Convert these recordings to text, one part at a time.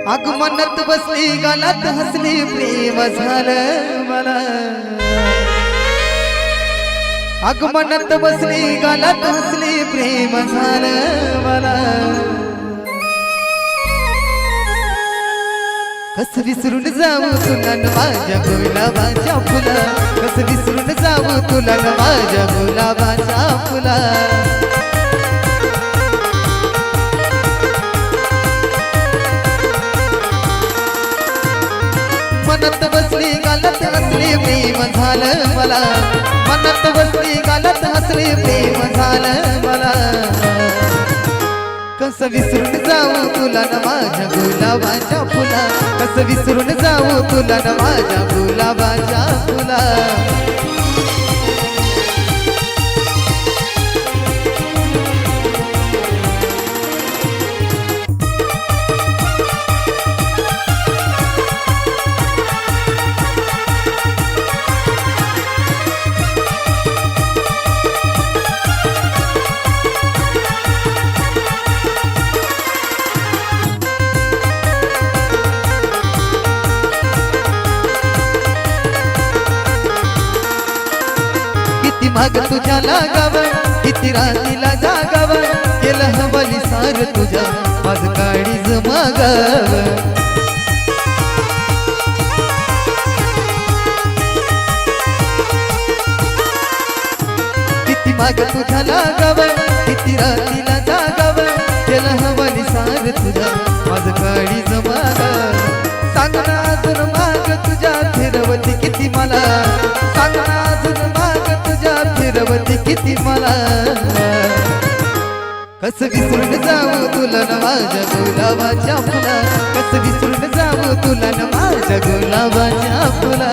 आगमनात बसली गालात हसली प्रेम झालं मला आगमनात बसली गालात हसली प्रेम झालं मला कस विसरून जाऊ तुला न माझ्या गुलाबाच्या फुला कस विसरून जाऊ तुला न माझ्या गुलाबाच्या फुला मनात बसली गालात हसली प्रेम झालं मला मनात बसली गालात हसली प्रेम झालं मला कस विसरून जाऊ तुला न माझ्या गुलाबाच्या फुला कस विसरून जाऊ तुला न माझ्या गुलाबाच्या फुला माग तुझ्या लागाव किती रात्रीला जागाव केलं हवाली सार तुझ्या माझ काळीज मागाव किती माग तुझ्या लागाव किती रात्रीला जागाव केलं हवाली सार तुझ्या माझ काळीज मागाव सांग ना अजून माग तुझ्या फिरवती किती मला सांग ना अजून माग तुझ्या फिरवती किती मला कस विसरून जाऊ तुला न माझ्या गुलाबाच्या फुला कस विसरून जाऊ तुला न माझ्या गुलाबाच्या फुला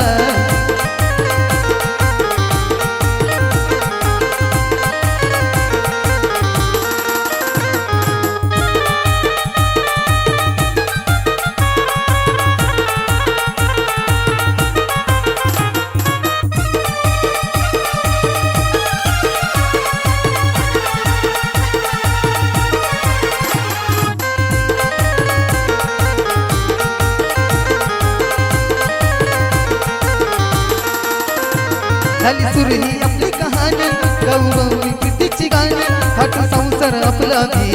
झाली सुरू ही आपली कहाणी गौरवी प्रीतीची गाणी हट संसार आपला भी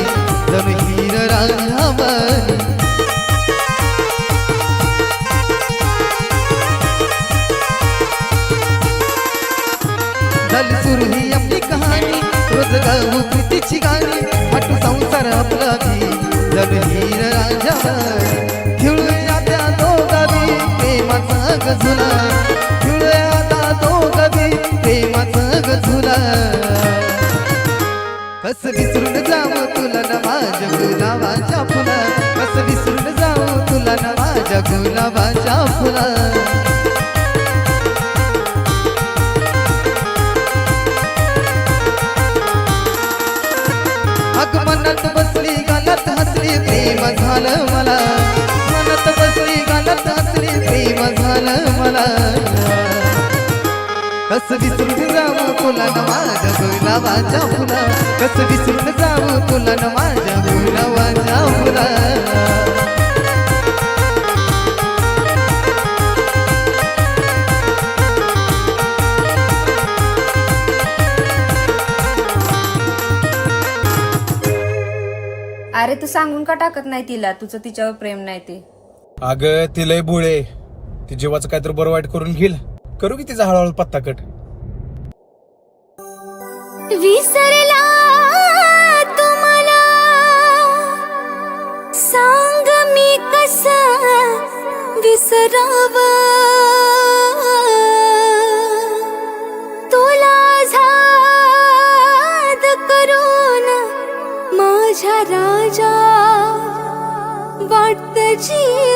जण हीर राधावानी झाली सुरू ही आपली कहाणी रोज गाऊ प्रीतीची गाणी हट संसार आपला भी जण हीर राधावानी खेळूया त्या दोघांनी प्रेमाचा गझुला प्रेमाचा गझुला कस विसरून जाऊ तुला न माझ्या गुलाबाच्या फुला कस विसरून जाऊ तुला न माझ्या गुलाबाच्या फुला आगमनात बसली गालात हसली प्रेम झालं मला मनात बसली गालात हसली प्रेम झालं मला कस विसरून जाऊ तुला न माझ्या गुलाबाच्या फुला कस विसरून जाऊ तुला न माझ्या गुलाबाच्या फुला अरे तू सांगून का टाकत नाही तिला तुझं तिच्यावर प्रेम नाही ते अगं ती लय बुळे ती जीवाचं काहीतरी बरं वाईट करून घेईल करू की तिचा हळूहळू पत्ता कट विसरला तुम्हाला सांग मी कसं विसराव तुला झाद करून माझ्या राजा वाटत जीव